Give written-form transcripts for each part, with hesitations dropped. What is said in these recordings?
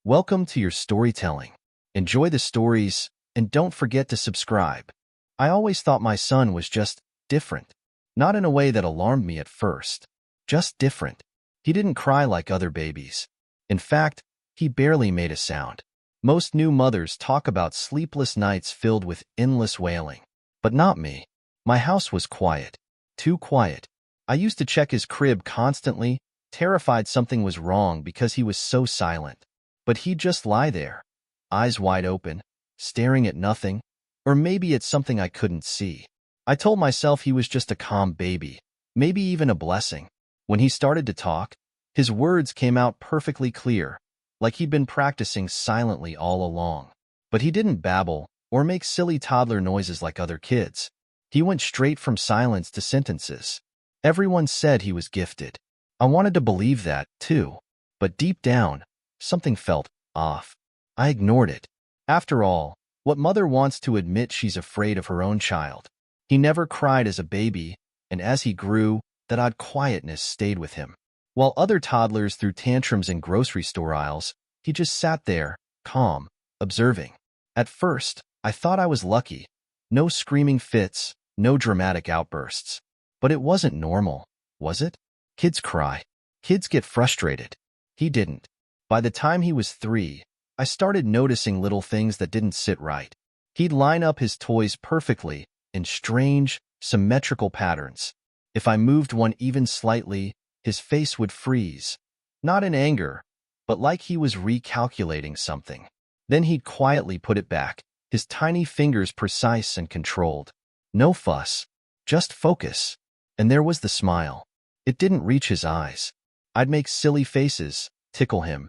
Welcome to your storytelling. Enjoy the stories, and don't forget to subscribe. I always thought my son was just different. Not in a way that alarmed me at first. Just different. He didn't cry like other babies. In fact, he barely made a sound. Most new mothers talk about sleepless nights filled with endless wailing. But not me. My house was quiet. Too quiet. I used to check his crib constantly, terrified something was wrong because he was so silent. But he'd just lie there, eyes wide open, staring at nothing, or maybe at something I couldn't see. I told myself he was just a calm baby, maybe even a blessing. When he started to talk, his words came out perfectly clear, like he'd been practicing silently all along. But he didn't babble or make silly toddler noises like other kids. He went straight from silence to sentences. Everyone said he was gifted. I wanted to believe that, too. But deep down, something felt off. I ignored it. After all, what mother wants to admit she's afraid of her own child? He never cried as a baby, and as he grew, that odd quietness stayed with him. While other toddlers threw tantrums in grocery store aisles, he just sat there, calm, observing. At first, I thought I was lucky. No screaming fits, no dramatic outbursts. But it wasn't normal, was it? Kids cry. Kids get frustrated. He didn't. By the time he was 3, I started noticing little things that didn't sit right. He'd line up his toys perfectly, in strange, symmetrical patterns. If I moved one even slightly, his face would freeze. Not in anger, but like he was recalculating something. Then he'd quietly put it back, his tiny fingers precise and controlled. No fuss, just focus. And there was the smile. It didn't reach his eyes. I'd make silly faces, tickle him.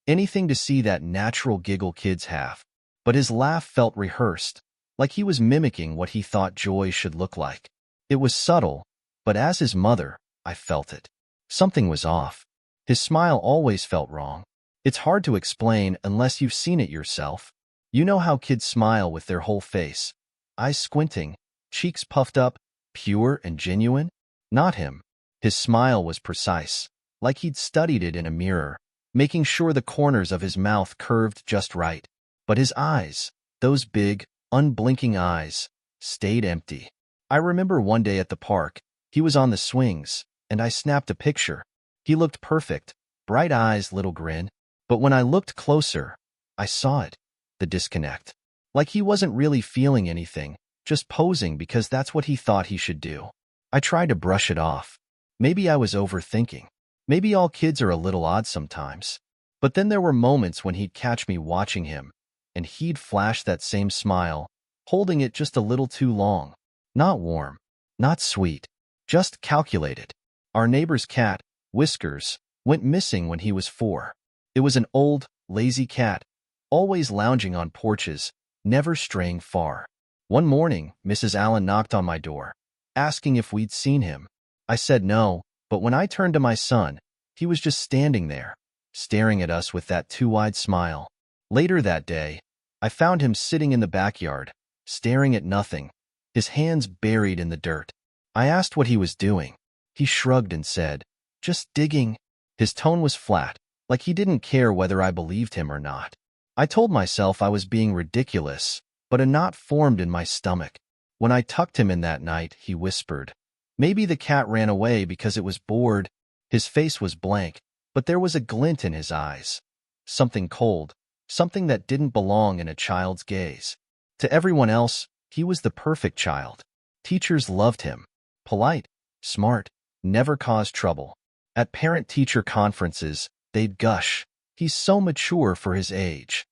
Anything to see that natural giggle kids have. But his laugh felt rehearsed, like he was mimicking what he thought joy should look like. It was subtle, but as his mother, I felt it. Something was off. His smile always felt wrong. It's hard to explain unless you've seen it yourself. You know how kids smile with their whole face, eyes squinting, cheeks puffed up, pure and genuine? Not him. His smile was precise, like he'd studied it in a mirror, making sure the corners of his mouth curved just right. But his eyes, those big, unblinking eyes, stayed empty. I remember one day at the park, he was on the swings, and I snapped a picture. He looked perfect, bright eyes, little grin. But when I looked closer, I saw it, the disconnect. Like he wasn't really feeling anything, just posing because that's what he thought he should do. I tried to brush it off. Maybe I was overthinking. Maybe all kids are a little odd sometimes. But then there were moments when he'd catch me watching him, and he'd flash that same smile, holding it just a little too long. Not warm, not sweet, just calculated. Our neighbor's cat, Whiskers, went missing when he was 4. It was an old, lazy cat, always lounging on porches, never straying far. One morning, Mrs. Allen knocked on my door, asking if we'd seen him. I said no, but when I turned to my son, he was just standing there, staring at us with that too wide smile. Later that day, I found him sitting in the backyard, staring at nothing, his hands buried in the dirt. I asked what he was doing. He shrugged and said, "Just digging." His tone was flat, like he didn't care whether I believed him or not. I told myself I was being ridiculous, but a knot formed in my stomach. When I tucked him in that night, he whispered. Maybe the cat ran away because it was bored. His face was blank, but there was a glint in his eyes. Something cold, something that didn't belong in a child's gaze. To everyone else, he was the perfect child. Teachers loved him. Polite, smart, never caused trouble. At parent-teacher conferences, they'd gush, "He's so mature for his age."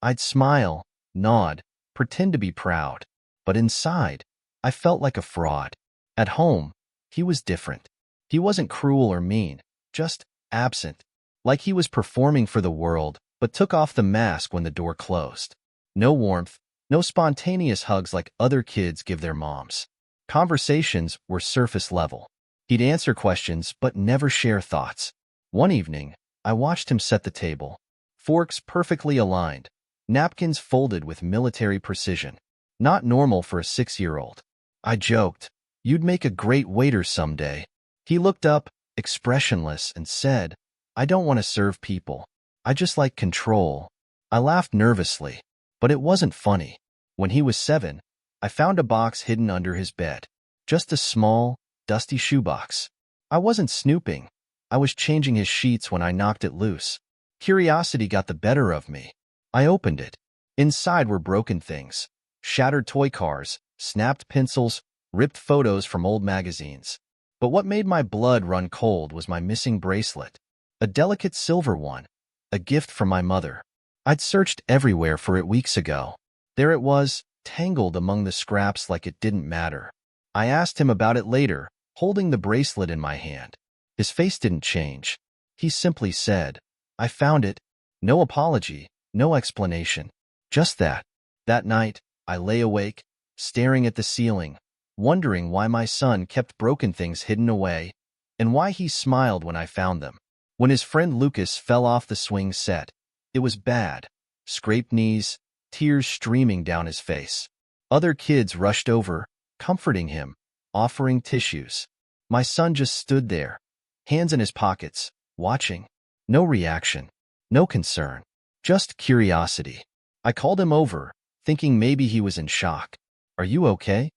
I'd smile, nod, pretend to be proud. But inside, I felt like a fraud. At home, he was different. He wasn't cruel or mean, just absent. Like he was performing for the world, but took off the mask when the door closed. No warmth, no spontaneous hugs like other kids give their moms. Conversations were surface level. He'd answer questions but never share thoughts. One evening, I watched him set the table. Forks perfectly aligned, napkins folded with military precision. Not normal for a 6-year-old. I joked, "You'd make a great waiter someday." He looked up, expressionless, and said, "I don't want to serve people. I just like control. I laughed nervously, but it wasn't funny. When he was 7, I found a box hidden under his bed. Just a small, dusty shoebox. I wasn't snooping. I was changing his sheets when I knocked it loose. Curiosity got the better of me. I opened it. Inside were broken things. Shattered toy cars, snapped pencils, ripped photos from old magazines. But what made my blood run cold was my missing bracelet. A delicate silver one. A gift from my mother. I'd searched everywhere for it weeks ago. There it was, tangled among the scraps like it didn't matter. I asked him about it later, holding the bracelet in my hand. His face didn't change. He simply said, "I found it." No apology, no explanation. Just that. That night, I lay awake, staring at the ceiling, wondering why my son kept broken things hidden away, and why he smiled when I found them. When his friend Lucas fell off the swing set, it was bad. Scraped knees, tears streaming down his face. Other kids rushed over, comforting him, offering tissues. My son just stood there, hands in his pockets, watching. No reaction, no concern, just curiosity. I called him over, thinking maybe he was in shock. "Are you okay?"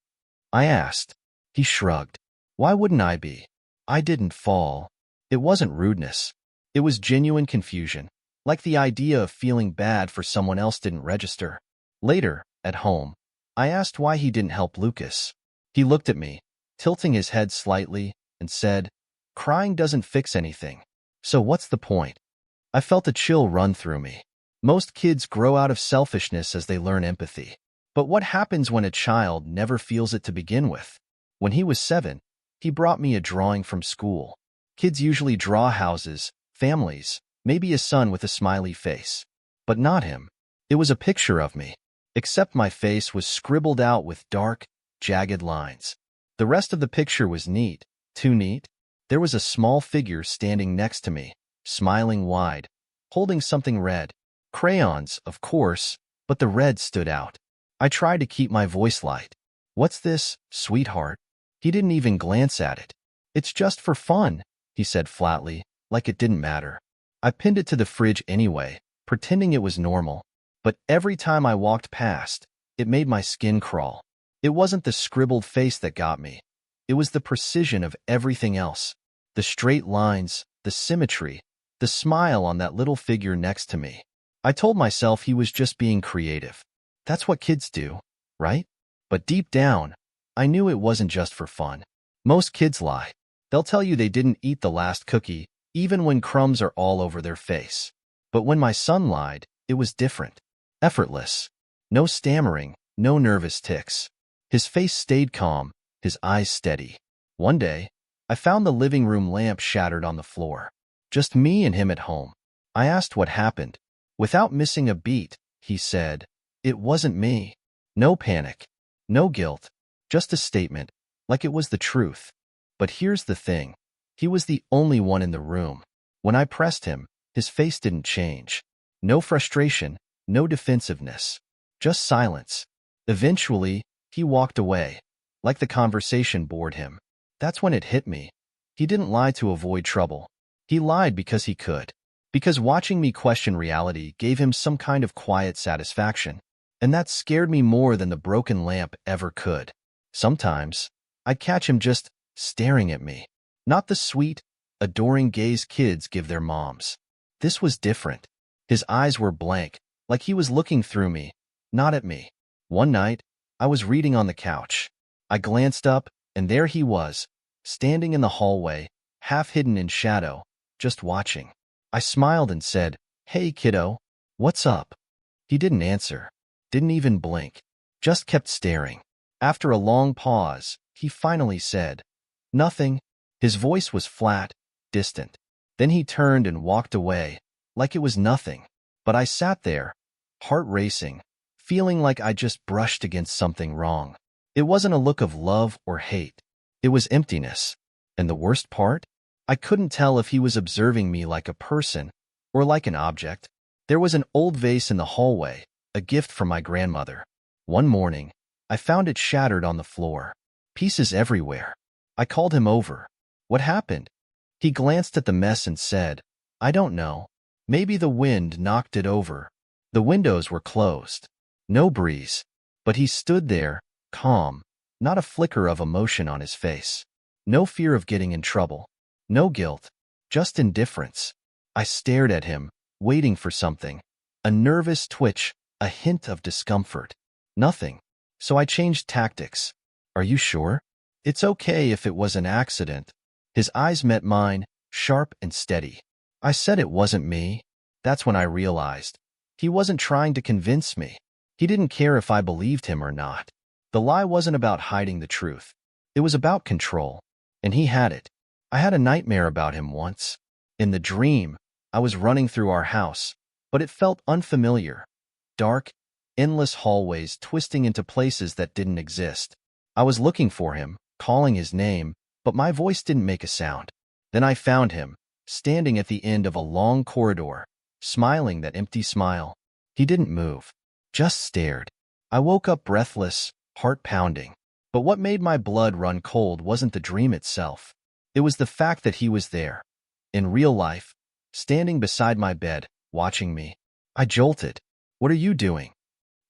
I asked. He shrugged. Why wouldn't I be? I didn't fall. It wasn't rudeness. It was genuine confusion, like the idea of feeling bad for someone else didn't register. Later, at home, I asked why he didn't help Lucas. He looked at me, tilting his head slightly, and said, "Crying doesn't fix anything. So what's the point?" I felt a chill run through me. Most kids grow out of selfishness as they learn empathy. But what happens when a child never feels it to begin with? When he was 7, he brought me a drawing from school. Kids usually draw houses, families, maybe a son with a smiley face. But not him. It was a picture of me, except my face was scribbled out with dark, jagged lines. The rest of the picture was neat, too neat. There was a small figure standing next to me, smiling wide, holding something red. Crayons, of course, but the red stood out. I tried to keep my voice light. "What's this, sweetheart?" He didn't even glance at it. "It's just for fun," he said flatly, like it didn't matter. I pinned it to the fridge anyway, pretending it was normal. But every time I walked past, it made my skin crawl. It wasn't the scribbled face that got me. It was the precision of everything else. The straight lines, the symmetry, the smile on that little figure next to me. I told myself he was just being creative. That's what kids do, right? But deep down, I knew it wasn't just for fun. Most kids lie. They'll tell you they didn't eat the last cookie, even when crumbs are all over their face. But when my son lied, it was different. Effortless. No stammering, no nervous tics. His face stayed calm, his eyes steady. One day, I found the living room lamp shattered on the floor. Just me and him at home. I asked what happened. Without missing a beat, he said, "It wasn't me." No panic, no guilt, just a statement, like it was the truth. But here's the thing. He was the only one in the room. When I pressed him, his face didn't change. No frustration, no defensiveness, just silence. Eventually, he walked away, like the conversation bored him. That's when it hit me. He didn't lie to avoid trouble. He lied because he could. Because watching me question reality gave him some kind of quiet satisfaction. And that scared me more than the broken lamp ever could. Sometimes, I'd catch him just staring at me. Not the sweet, adoring gaze kids give their moms. This was different. His eyes were blank, like he was looking through me, not at me. One night, I was reading on the couch. I glanced up, and there he was, standing in the hallway, half hidden in shadow, just watching. I smiled and said, "Hey, kiddo, what's up?" He didn't answer, didn't even blink, just kept staring. After a long pause, he finally said, "Nothing." His voice was flat, distant. Then he turned and walked away, like it was nothing. But I sat there, heart racing, feeling like I just brushed against something wrong. It wasn't a look of love or hate. It was emptiness. And the worst part? I couldn't tell if he was observing me like a person or like an object. There was an old vase in the hallway, a gift from my grandmother. One morning, I found it shattered on the floor. Pieces everywhere. I called him over. "What happened?" He glanced at the mess and said, "I don't know. Maybe the wind knocked it over. The windows were closed. No breeze. But he stood there, calm, not a flicker of emotion on his face. No fear of getting in trouble. No guilt. Just indifference. I stared at him, waiting for something. A nervous twitch, a hint of discomfort. Nothing. So I changed tactics. Are you sure? It's okay if it was an accident. His eyes met mine, sharp and steady. I said it wasn't me. That's when I realized. He wasn't trying to convince me. He didn't care if I believed him or not. The lie wasn't about hiding the truth. It was about control. And he had it. I had a nightmare about him once. In the dream, I was running through our house, but it felt unfamiliar. Dark, endless hallways twisting into places that didn't exist. I was looking for him, calling his name, but my voice didn't make a sound. Then I found him, standing at the end of a long corridor, smiling that empty smile. He didn't move, just stared. I woke up breathless, heart pounding. But what made my blood run cold wasn't the dream itself. It was the fact that he was there, in real life, standing beside my bed, watching me. I jolted. What are you doing?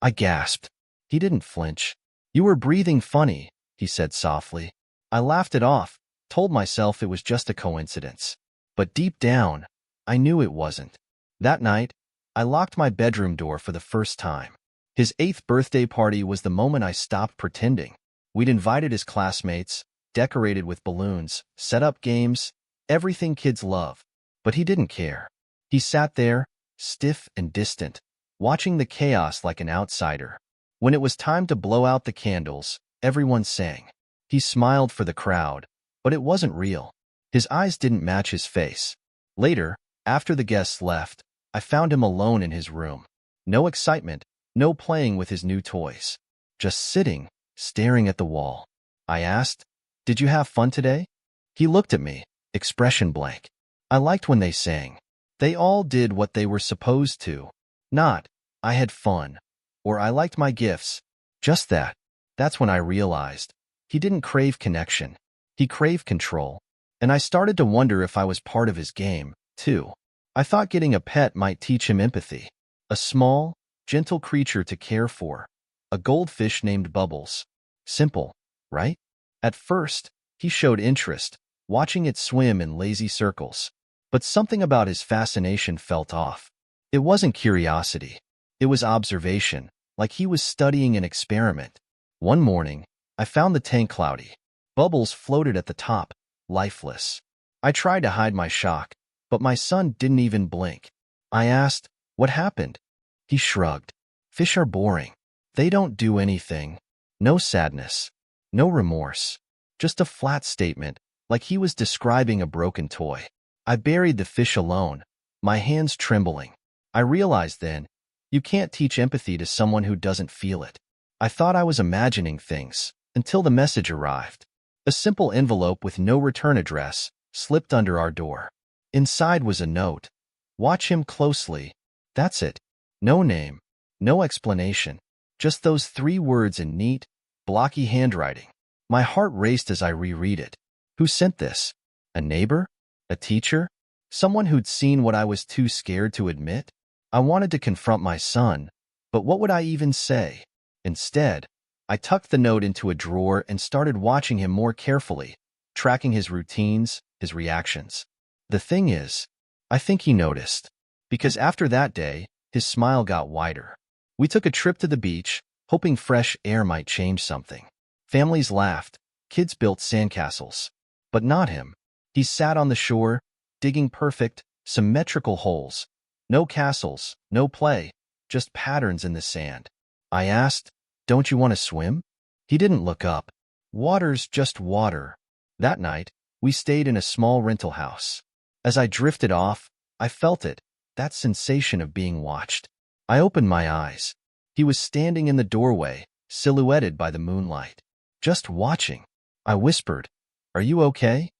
I gasped. He didn't flinch. You were breathing funny, he said softly. I laughed it off, told myself it was just a coincidence. But deep down, I knew it wasn't. That night, I locked my bedroom door for the first time. His 8th birthday party was the moment I stopped pretending. We'd invited his classmates, decorated with balloons, set up games, everything kids love. But he didn't care. He sat there, stiff and distant, watching the chaos like an outsider. When it was time to blow out the candles, everyone sang. He smiled for the crowd, but it wasn't real. His eyes didn't match his face. Later, after the guests left, I found him alone in his room. No excitement, no playing with his new toys. Just sitting, staring at the wall. I asked, "Did you have fun today?" He looked at me, expression blank. I liked when they sang. They all did what they were supposed to. Not, "I had fun," or "I liked my gifts." Just that. That's when I realized. He didn't crave connection. He craved control. And I started to wonder if I was part of his game, too. I thought getting a pet might teach him empathy. A small, gentle creature to care for. A goldfish named Bubbles. Simple, right? At first, he showed interest, watching it swim in lazy circles. But something about his fascination felt off. It wasn't curiosity. It was observation, like he was studying an experiment. One morning, I found the tank cloudy. Bubbles floated at the top, lifeless. I tried to hide my shock, but my son didn't even blink. I asked, "What happened?" He shrugged. "Fish are boring. They don't do anything. No sadness. No remorse. Just a flat statement, like he was describing a broken toy." I buried the fish alone, my hands trembling. I realized then, you can't teach empathy to someone who doesn't feel it. I thought I was imagining things, until the message arrived. A simple envelope with no return address slipped under our door. Inside was a note. "Watch him closely." That's it. No name, no explanation. Just those 3 words in neat, blocky handwriting. My heart raced as I reread it. Who sent this? A neighbor? A teacher? Someone who'd seen what I was too scared to admit? I wanted to confront my son, but what would I even say? Instead, I tucked the note into a drawer and started watching him more carefully, tracking his routines, his reactions. The thing is, I think he noticed, because after that day, his smile got wider. We took a trip to the beach, hoping fresh air might change something. Families laughed, kids built sandcastles. But not him. He sat on the shore, digging perfect, symmetrical holes. No castles, no play, just patterns in the sand. I asked, "Don't you want to swim?" He didn't look up. Water's just water. That night, we stayed in a small rental house. As I drifted off, I felt it, that sensation of being watched. I opened my eyes. He was standing in the doorway, silhouetted by the moonlight. Just watching. I whispered, "Are you okay?"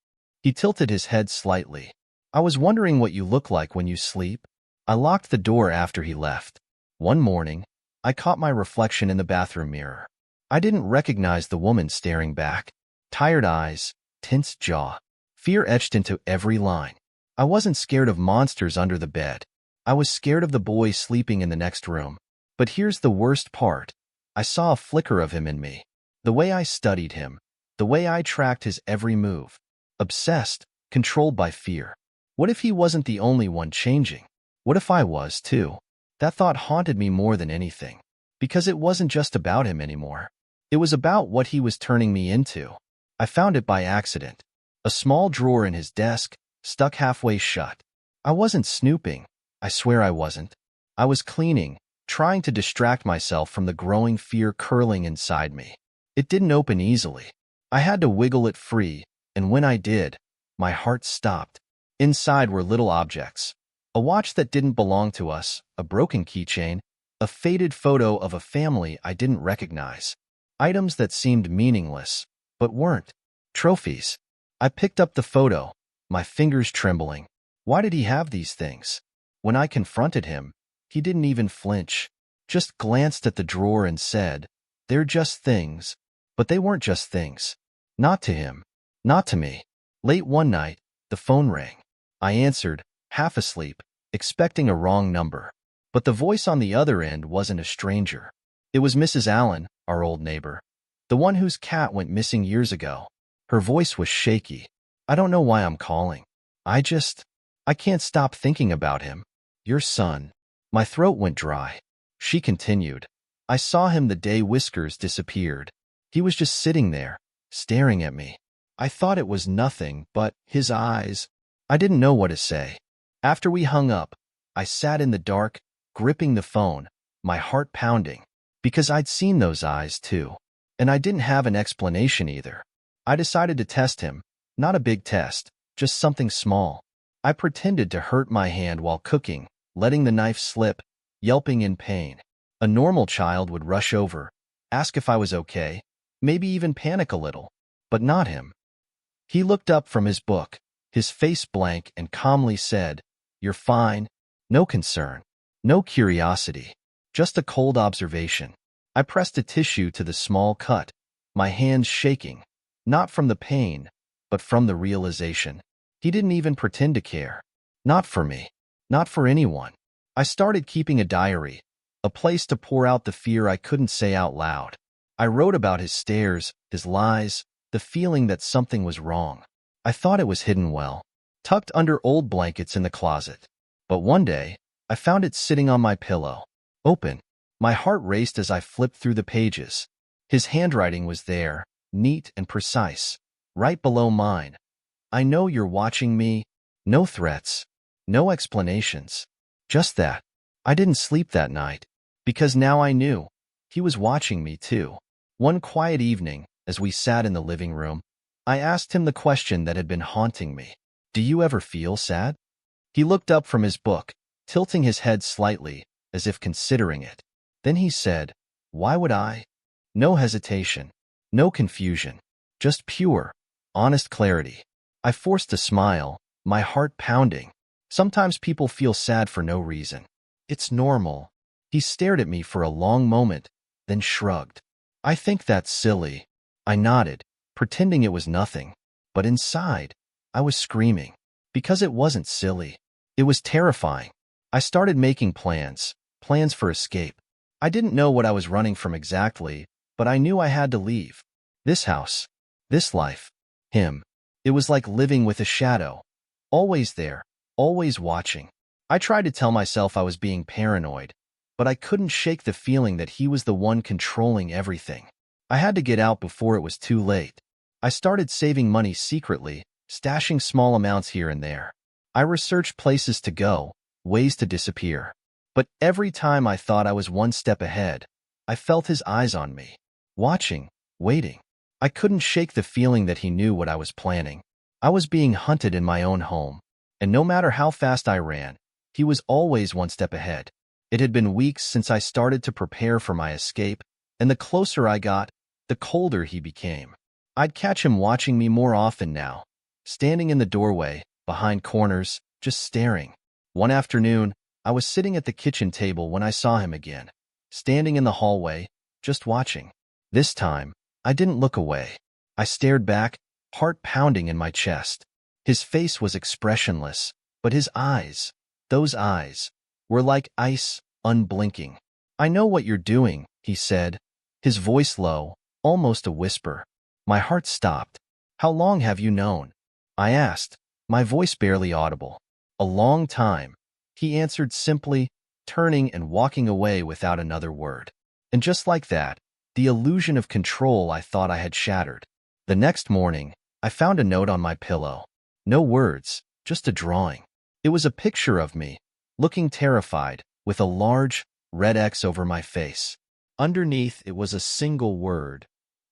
He tilted his head slightly. "I was wondering what you look like when you sleep." I locked the door after he left. One morning, I caught my reflection in the bathroom mirror. I didn't recognize the woman staring back. Tired eyes, tense jaw, fear etched into every line. I wasn't scared of monsters under the bed. I was scared of the boy sleeping in the next room. But here's the worst part. I saw a flicker of him in me. The way I studied him, the way I tracked his every move. Obsessed, controlled by fear. What if he wasn't the only one changing? What if I was, too? That thought haunted me more than anything. Because it wasn't just about him anymore. It was about what he was turning me into. I found it by accident. A small drawer in his desk, stuck halfway shut. I wasn't snooping. I swear I wasn't. I was cleaning, trying to distract myself from the growing fear curling inside me. It didn't open easily. I had to wiggle it free, and when I did, my heart stopped. Inside were little objects. A watch that didn't belong to us, a broken keychain, a faded photo of a family I didn't recognize. Items that seemed meaningless, but weren't. Trophies. I picked up the photo, my fingers trembling. Why did he have these things? When I confronted him, he didn't even flinch, just glanced at the drawer and said, "They're just things." But they weren't just things. Not to him. Not to me. Late one night, the phone rang. I answered, half asleep, expecting a wrong number. But the voice on the other end wasn't a stranger. It was Mrs. Allen, our old neighbor. The one whose cat went missing years ago. Her voice was shaky. "I don't know why I'm calling. I can't stop thinking about him. Your son." My throat went dry. She continued. "I saw him the day Whiskers disappeared. He was just sitting there, staring at me. I thought it was nothing, but his eyes." I didn't know what to say. After we hung up, I sat in the dark, gripping the phone, my heart pounding, because I'd seen those eyes too. And I didn't have an explanation either. I decided to test him, not a big test, just something small. I pretended to hurt my hand while cooking, letting the knife slip, yelping in pain. A normal child would rush over, ask if I was okay, maybe even panic a little, but not him. He looked up from his book, his face blank, and calmly said, "You're fine." No concern, no curiosity, just a cold observation. I pressed a tissue to the small cut, my hands shaking, not from the pain, but from the realization. He didn't even pretend to care. Not for me, not for anyone. I started keeping a diary, a place to pour out the fear I couldn't say out loud. I wrote about his stares, his lies, the feeling that something was wrong. I thought it was hidden well, tucked under old blankets in the closet. But one day, I found it sitting on my pillow, open. My heart raced as I flipped through the pages. His handwriting was there, neat and precise, right below mine. "I know you're watching me." No threats, no explanations. Just that. I didn't sleep that night, because now I knew. He was watching me too. One quiet evening, as we sat in the living room, I asked him the question that had been haunting me. "Do you ever feel sad?" He looked up from his book, tilting his head slightly, as if considering it. Then he said, "Why would I?" No hesitation, no confusion, just pure, honest clarity. I forced a smile, my heart pounding. Sometimes people feel sad for no reason. It's normal. He stared at me for a long moment, then shrugged. "I think that's silly." I nodded, pretending it was nothing. But inside, I was screaming. Because it wasn't silly. It was terrifying. I started making plans for escape. I didn't know what I was running from exactly, but I knew I had to leave. This house, this life, him. It was like living with a shadow. Always there, always watching. I tried to tell myself I was being paranoid, but I couldn't shake the feeling that he was the one controlling everything. I had to get out before it was too late. I started saving money secretly, stashing small amounts here and there. I researched places to go, ways to disappear. But every time I thought I was one step ahead, I felt his eyes on me, watching, waiting. I couldn't shake the feeling that he knew what I was planning. I was being hunted in my own home, and no matter how fast I ran, he was always one step ahead. It had been weeks since I started to prepare for my escape, and the closer I got, the colder he became. I'd catch him watching me more often now, standing in the doorway, behind corners, just staring. One afternoon, I was sitting at the kitchen table when I saw him again, standing in the hallway, just watching. This time, I didn't look away. I stared back, heart pounding in my chest. His face was expressionless, but his eyes, those eyes, were like ice, unblinking. "I know what you're doing," he said, his voice low, almost a whisper. My heart stopped. "How long have you known?" I asked, my voice barely audible. "A long time," he answered simply, turning and walking away without another word. And just like that, the illusion of control I thought I had shattered. The next morning, I found a note on my pillow. No words, just a drawing. It was a picture of me, looking terrified, with a large, red X over my face. Underneath, it was a single word: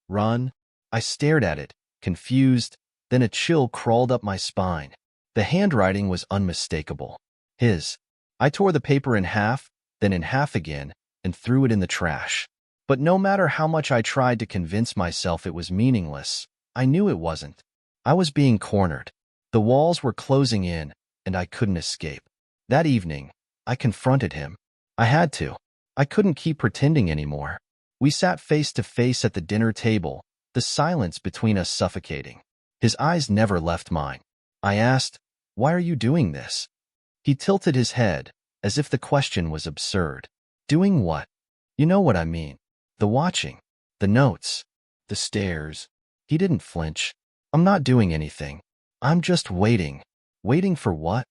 run. I stared at it, confused, then a chill crawled up my spine. The handwriting was unmistakable. His. I tore the paper in half, then in half again, and threw it in the trash. But no matter how much I tried to convince myself it was meaningless, I knew it wasn't. I was being cornered. The walls were closing in, and I couldn't escape. That evening, I confronted him. I had to. I couldn't keep pretending anymore. We sat face to face at the dinner table, the silence between us suffocating. His eyes never left mine. I asked, "Why are you doing this?" He tilted his head, as if the question was absurd. "Doing what?" "You know what I mean. The watching, the notes, the stares." He didn't flinch. "I'm not doing anything. I'm just waiting." "Waiting for what?"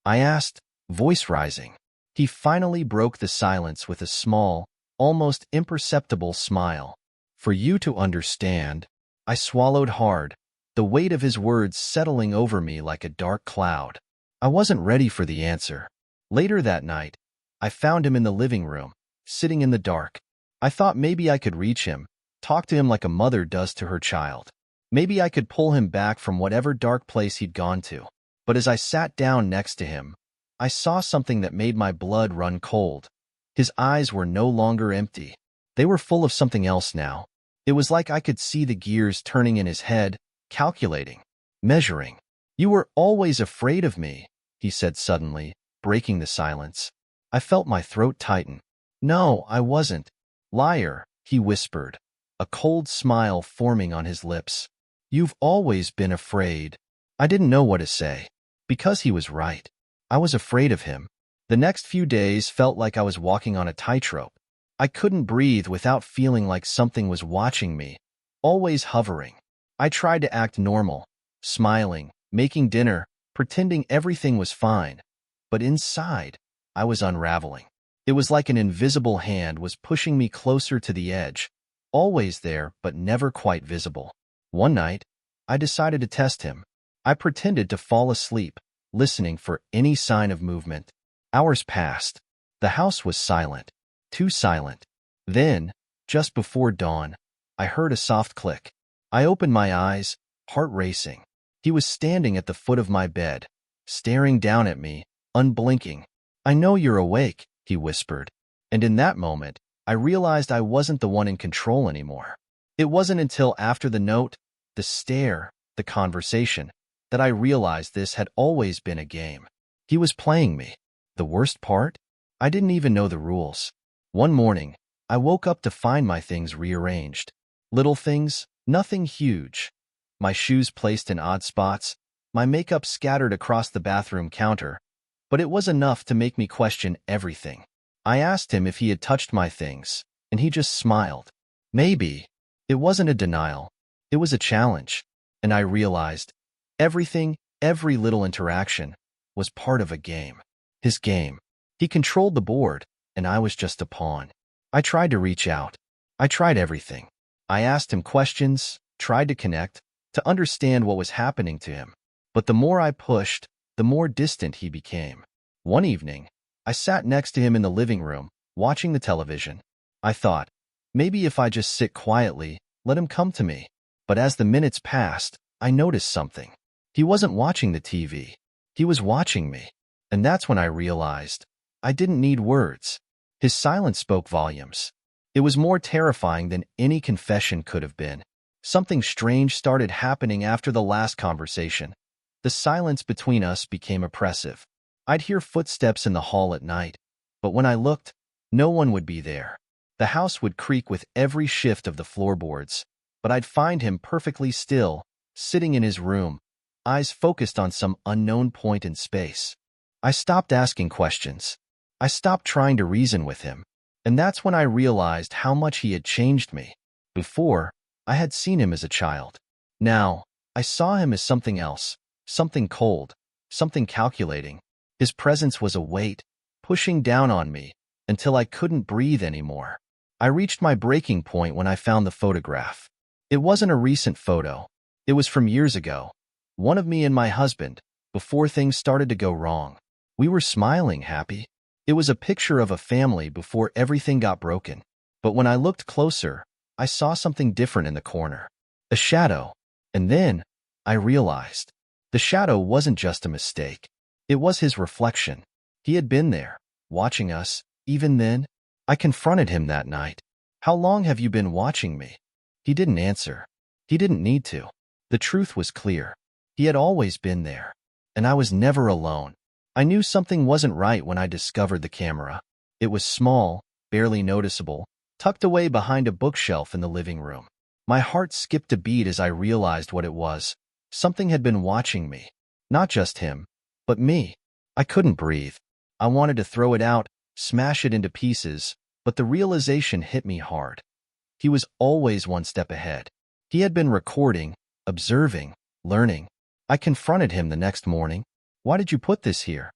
I asked, voice rising. He finally broke the silence with a small, almost imperceptible smile. "For you to understand." I swallowed hard, the weight of his words settling over me like a dark cloud. I wasn't ready for the answer. Later that night, I found him in the living room, sitting in the dark. I thought maybe I could reach him, talk to him like a mother does to her child. Maybe I could pull him back from whatever dark place he'd gone to. But as I sat down next to him, I saw something that made my blood run cold. His eyes were no longer empty. They were full of something else now. It was like I could see the gears turning in his head, calculating, measuring. "You were always afraid of me," he said suddenly, breaking the silence. I felt my throat tighten. "No, I wasn't." "Liar," he whispered, a cold smile forming on his lips. "You've always been afraid." I didn't know what to say. Because he was right. I was afraid of him. The next few days felt like I was walking on a tightrope. I couldn't breathe without feeling like something was watching me, always hovering. I tried to act normal, smiling, making dinner, pretending everything was fine. But inside, I was unraveling. It was like an invisible hand was pushing me closer to the edge, always there but never quite visible. One night, I decided to test him. I pretended to fall asleep, listening for any sign of movement. Hours passed. The house was silent, too silent. Then, just before dawn, I heard a soft click. I opened my eyes, heart racing. He was standing at the foot of my bed, staring down at me, unblinking. "I know you're awake," he whispered. And in that moment, I realized I wasn't the one in control anymore. It wasn't until after the note, the stare, the conversation, that I realized this had always been a game. He was playing me. The worst part? I didn't even know the rules. One morning, I woke up to find my things rearranged. Little things, nothing huge. My shoes placed in odd spots, my makeup scattered across the bathroom counter, but it was enough to make me question everything. I asked him if he had touched my things, and he just smiled. Maybe. It wasn't a denial. It was a challenge. And I realized everything, every little interaction, was part of a game. His game. He controlled the board, and I was just a pawn. I tried to reach out. I tried everything. I asked him questions, tried to connect, to understand what was happening to him. But the more I pushed, the more distant he became. One evening, I sat next to him in the living room, watching the television. I thought, maybe if I just sit quietly, let him come to me. But as the minutes passed, I noticed something. He wasn't watching the TV. He was watching me. And that's when I realized I didn't need words. His silence spoke volumes. It was more terrifying than any confession could have been. Something strange started happening after the last conversation. The silence between us became oppressive. I'd hear footsteps in the hall at night, but when I looked, no one would be there. The house would creak with every shift of the floorboards, but I'd find him perfectly still, sitting in his room, eyes focused on some unknown point in space. I stopped asking questions. I stopped trying to reason with him. And that's when I realized how much he had changed me. Before, I had seen him as a child. Now, I saw him as something else, something cold, something calculating. His presence was a weight, pushing down on me until I couldn't breathe anymore. I reached my breaking point when I found the photograph. It wasn't a recent photo. It was from years ago. One of me and my husband, before things started to go wrong. We were smiling, happy. It was a picture of a family before everything got broken. But when I looked closer, I saw something different in the corner. A shadow. And then, I realized. The shadow wasn't just a mistake. It was his reflection. He had been there, watching us, even then. I confronted him that night. How long have you been watching me? He didn't answer. He didn't need to. The truth was clear. He had always been there. And I was never alone. I knew something wasn't right when I discovered the camera. It was small, barely noticeable, tucked away behind a bookshelf in the living room. My heart skipped a beat as I realized what it was. Something had been watching me. Not just him, but me. I couldn't breathe. I wanted to throw it out, smash it into pieces, but the realization hit me hard. He was always one step ahead. He had been recording, observing, learning. I confronted him the next morning. Why did you put this here?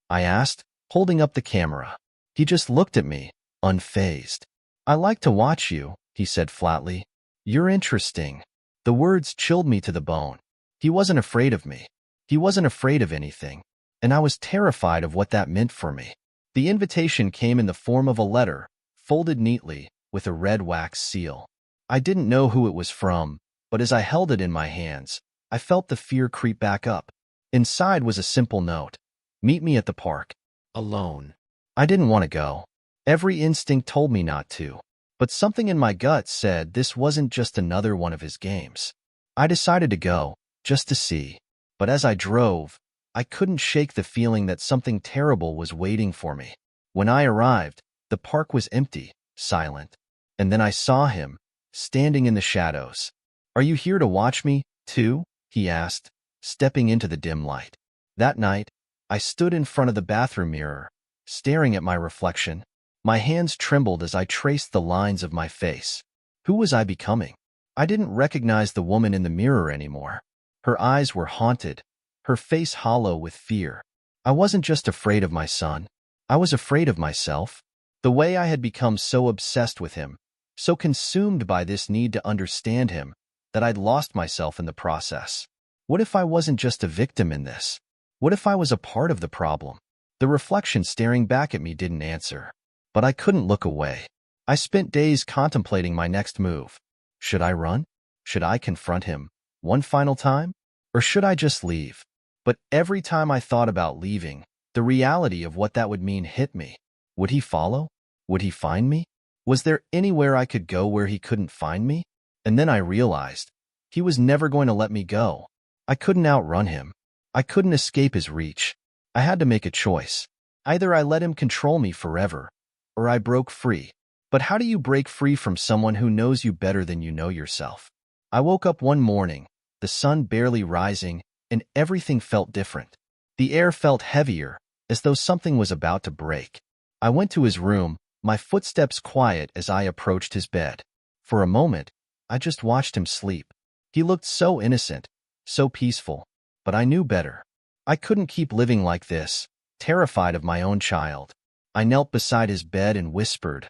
I asked, holding up the camera. He just looked at me, unfazed. I like to watch you, he said flatly. You're interesting. The words chilled me to the bone. He wasn't afraid of me. He wasn't afraid of anything. And I was terrified of what that meant for me. The invitation came in the form of a letter, folded neatly, with a red wax seal. I didn't know who it was from, but as I held it in my hands, I felt the fear creep back up. Inside was a simple note. Meet me at the park. Alone. I didn't want to go. Every instinct told me not to. But something in my gut said this wasn't just another one of his games. I decided to go, just to see. But as I drove, I couldn't shake the feeling that something terrible was waiting for me. When I arrived, the park was empty, silent. And then I saw him, standing in the shadows. Are you here to watch me, too? He asked, stepping into the dim light. That night, I stood in front of the bathroom mirror, staring at my reflection. My hands trembled as I traced the lines of my face. Who was I becoming? I didn't recognize the woman in the mirror anymore. Her eyes were haunted, her face hollow with fear. I wasn't just afraid of my son. I was afraid of myself. The way I had become so obsessed with him, so consumed by this need to understand him, that I'd lost myself in the process. What if I wasn't just a victim in this? What if I was a part of the problem? The reflection staring back at me didn't answer. But I couldn't look away. I spent days contemplating my next move. Should I run? Should I confront him one final time? Or should I just leave? But every time I thought about leaving, the reality of what that would mean hit me. Would he follow? Would he find me? Was there anywhere I could go where he couldn't find me? And then I realized he was never going to let me go. I couldn't outrun him. I couldn't escape his reach. I had to make a choice. Either I let him control me forever, or I broke free. But how do you break free from someone who knows you better than you know yourself? I woke up one morning, the sun barely rising, and everything felt different. The air felt heavier, as though something was about to break. I went to his room, my footsteps quiet as I approached his bed. For a moment, I just watched him sleep. He looked so innocent, so peaceful, but I knew better. I couldn't keep living like this, terrified of my own child. I knelt beside his bed and whispered,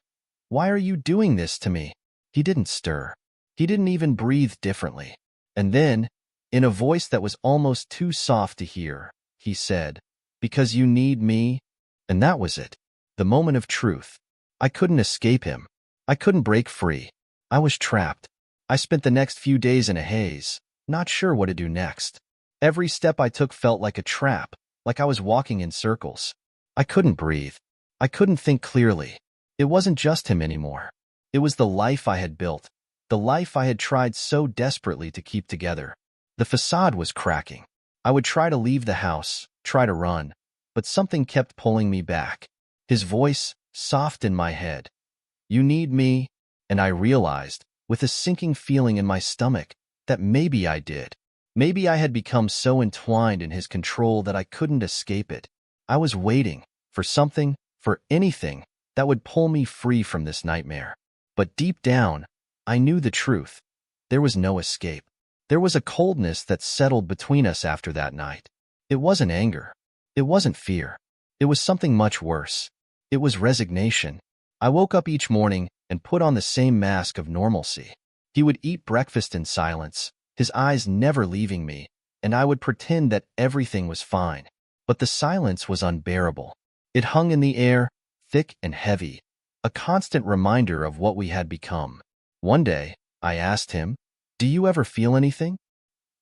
"Why are you doing this to me?" He didn't stir. He didn't even breathe differently. And then, in a voice that was almost too soft to hear, he said, "Because you need me." And that was it. The moment of truth. I couldn't escape him. I couldn't break free. I was trapped. I spent the next few days in a haze, not sure what to do next. Every step I took felt like a trap, like I was walking in circles. I couldn't breathe. I couldn't think clearly. It wasn't just him anymore. It was the life I had built, the life I had tried so desperately to keep together. The facade was cracking. I would try to leave the house, try to run, but something kept pulling me back. His voice, soft in my head. "You need me," and I realized, with a sinking feeling in my stomach, that maybe I did. Maybe I had become so entwined in his control that I couldn't escape it. I was waiting for something, for anything that would pull me free from this nightmare. But deep down, I knew the truth. There was no escape. There was a coldness that settled between us after that night. It wasn't anger. It wasn't fear. It was something much worse. It was resignation. I woke up each morning and put on the same mask of normalcy. He would eat breakfast in silence, his eyes never leaving me, and I would pretend that everything was fine. But the silence was unbearable. It hung in the air, thick and heavy, a constant reminder of what we had become. One day, I asked him, "Do you ever feel anything?"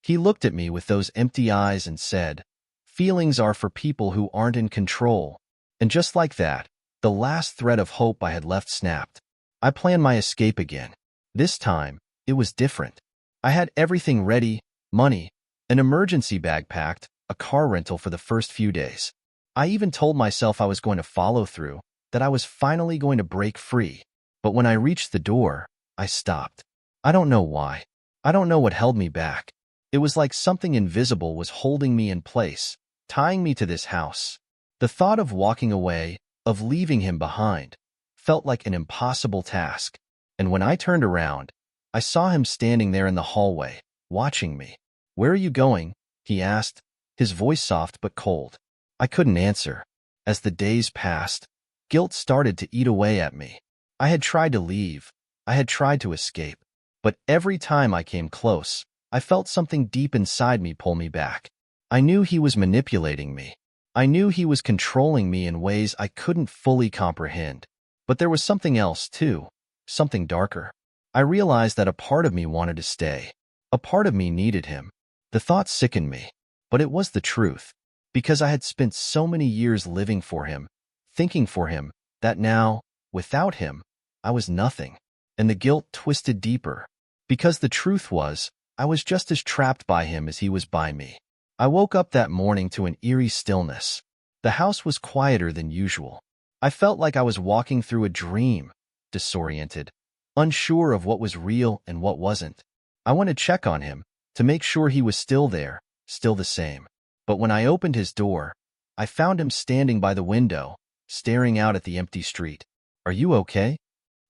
He looked at me with those empty eyes and said, "Feelings are for people who aren't in control." And just like that, the last thread of hope I had left snapped. I planned my escape again. This time, it was different. I had everything ready, money, an emergency bag packed, a car rental for the first few days. I even told myself I was going to follow through, that I was finally going to break free. But when I reached the door, I stopped. I don't know why. I don't know what held me back. It was like something invisible was holding me in place, tying me to this house. The thought of walking away, of leaving him behind, felt like an impossible task. And when I turned around, I saw him standing there in the hallway, watching me. "Where are you going?" he asked, his voice soft but cold. I couldn't answer. As the days passed, guilt started to eat away at me. I had tried to leave. I had tried to escape. But every time I came close, I felt something deep inside me pull me back. I knew he was manipulating me. I knew he was controlling me in ways I couldn't fully comprehend. But there was something else, too, something darker. I realized that a part of me wanted to stay. A part of me needed him. The thought sickened me, but it was the truth. Because I had spent so many years living for him, thinking for him, that now, without him, I was nothing. And the guilt twisted deeper. Because the truth was, I was just as trapped by him as he was by me. I woke up that morning to an eerie stillness. The house was quieter than usual. I felt like I was walking through a dream, disoriented, unsure of what was real and what wasn't. I went to check on him, to make sure he was still there, still the same. But when I opened his door, I found him standing by the window, staring out at the empty street. "Are you okay?"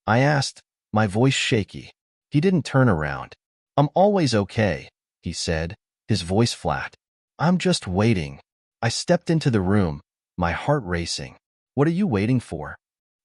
I asked, my voice shaky. He didn't turn around. "I'm always okay," he said, his voice flat. "I'm just waiting." I stepped into the room, my heart racing. "What are you waiting for?"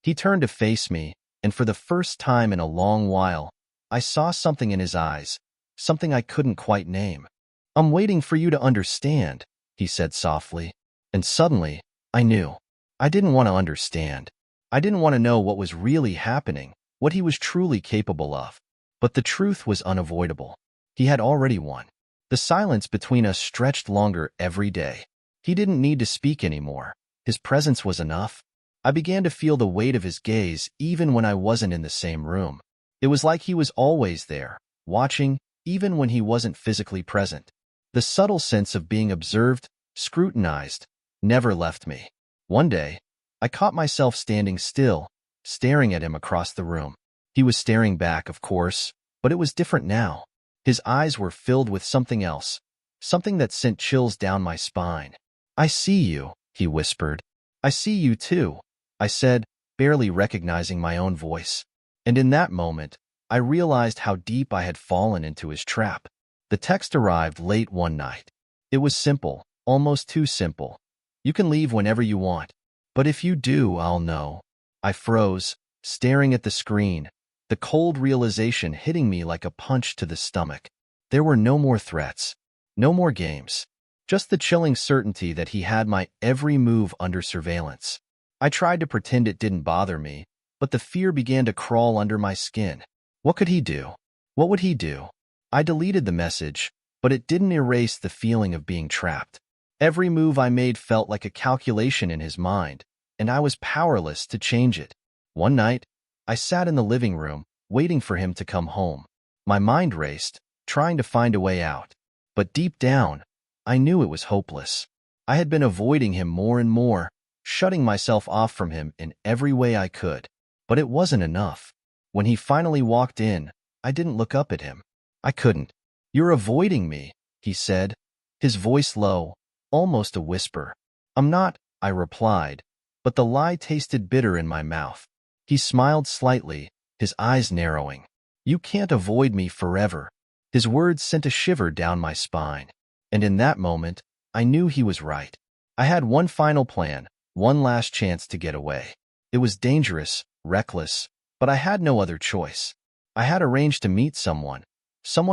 He turned to face me, and for the first time in a long while, I saw something in his eyes, something I couldn't quite name. "I'm waiting for you to understand," he said softly. And suddenly, I knew. I didn't want to understand. I didn't want to know what was really happening, what he was truly capable of. But the truth was unavoidable. He had already won. The silence between us stretched longer every day. He didn't need to speak anymore. His presence was enough. I began to feel the weight of his gaze even when I wasn't in the same room. It was like he was always there, watching, even when he wasn't physically present. The subtle sense of being observed, scrutinized, never left me. One day, I caught myself standing still, staring at him across the room. He was staring back, of course, but it was different now. His eyes were filled with something else, something that sent chills down my spine. "I see you," he whispered. "I see you too," I said, barely recognizing my own voice. And in that moment, I realized how deep I had fallen into his trap. The text arrived late one night. It was simple, almost too simple. "You can leave whenever you want. But if you do, I'll know." I froze, staring at the screen, the cold realization hitting me like a punch to the stomach. There were no more threats, no more games, just the chilling certainty that he had my every move under surveillance. I tried to pretend it didn't bother me, but the fear began to crawl under my skin. What could he do? What would he do? I deleted the message, but it didn't erase the feeling of being trapped. Every move I made felt like a calculation in his mind, and I was powerless to change it. One night, I sat in the living room, waiting for him to come home. My mind raced, trying to find a way out. But deep down, I knew it was hopeless. I had been avoiding him more and more, shutting myself off from him in every way I could. But it wasn't enough. When he finally walked in, I didn't look up at him. I couldn't. "You're avoiding me," he said, his voice low, almost a whisper. "I'm not," I replied, but the lie tasted bitter in my mouth. He smiled slightly, his eyes narrowing. "You can't avoid me forever." His words sent a shiver down my spine. And in that moment, I knew he was right. I had one final plan, one last chance to get away. It was dangerous, reckless, but I had no other choice. I had arranged to meet someone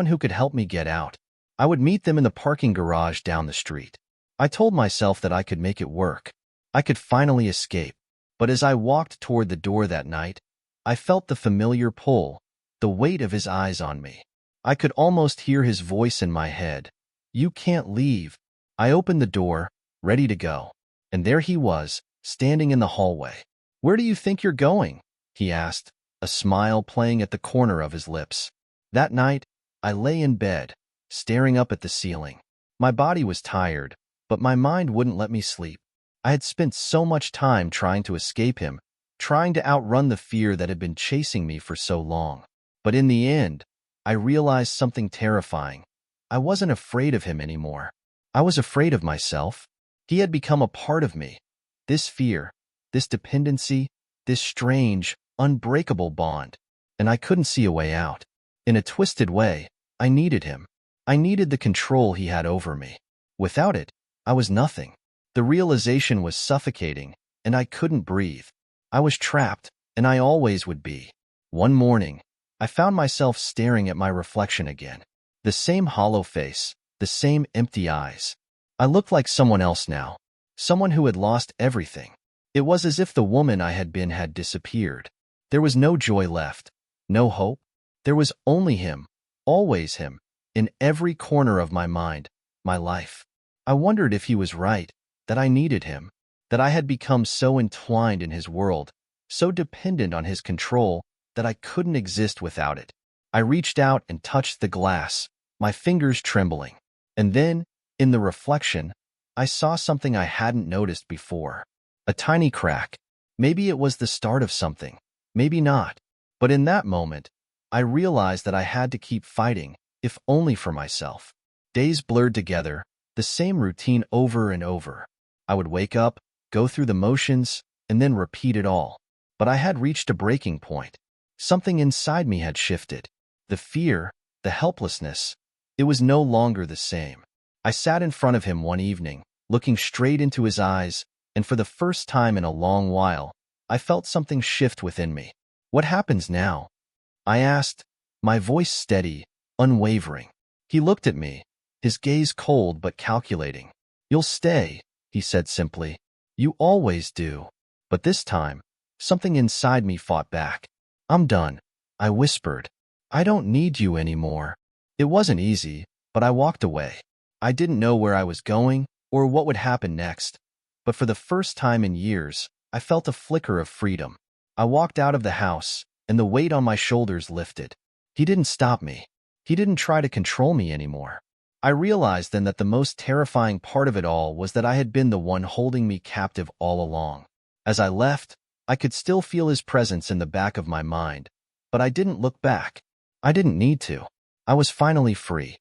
who could help me get out. I would meet them in the parking garage down the street. I told myself that I could make it work. I could finally escape. But as I walked toward the door that night, I felt the familiar pull, the weight of his eyes on me. I could almost hear his voice in my head. "You can't leave." I opened the door, ready to go. And there he was, standing in the hallway. "Where do you think you're going?" he asked, a smile playing at the corner of his lips. That night, I lay in bed, staring up at the ceiling. My body was tired, but my mind wouldn't let me sleep. I had spent so much time trying to escape him, trying to outrun the fear that had been chasing me for so long. But in the end, I realized something terrifying. I wasn't afraid of him anymore. I was afraid of myself. He had become a part of me. This fear, this dependency, this strange, unbreakable bond. And I couldn't see a way out. In a twisted way, I needed him. I needed the control he had over me. Without it, I was nothing. The realization was suffocating, and I couldn't breathe. I was trapped, and I always would be. One morning, I found myself staring at my reflection again. The same hollow face, the same empty eyes. I looked like someone else now, someone who had lost everything. It was as if the woman I had been had disappeared. There was no joy left, no hope. There was only him, always him, in every corner of my mind, my life. I wondered if he was right, that I needed him, that I had become so entwined in his world, so dependent on his control, that I couldn't exist without it. I reached out and touched the glass, my fingers trembling. And then, in the reflection, I saw something I hadn't noticed before. A tiny crack. Maybe it was the start of something. Maybe not. But in that moment, I realized that I had to keep fighting, if only for myself. Days blurred together, the same routine over and over. I would wake up, go through the motions, and then repeat it all. But I had reached a breaking point. Something inside me had shifted. The fear, the helplessness. It was no longer the same. I sat in front of him one evening, looking straight into his eyes, and for the first time in a long while, I felt something shift within me. "What happens now?" I asked, my voice steady, unwavering. He looked at me, his gaze cold but calculating. "You'll stay," he said simply. "You always do." But this time, something inside me fought back. "I'm done," I whispered. "I don't need you anymore." It wasn't easy, but I walked away. I didn't know where I was going or what would happen next. But for the first time in years, I felt a flicker of freedom. I walked out of the house, and the weight on my shoulders lifted. He didn't stop me. He didn't try to control me anymore. I realized then that the most terrifying part of it all was that I had been the one holding me captive all along. As I left, I could still feel his presence in the back of my mind, but I didn't look back. I didn't need to. I was finally free.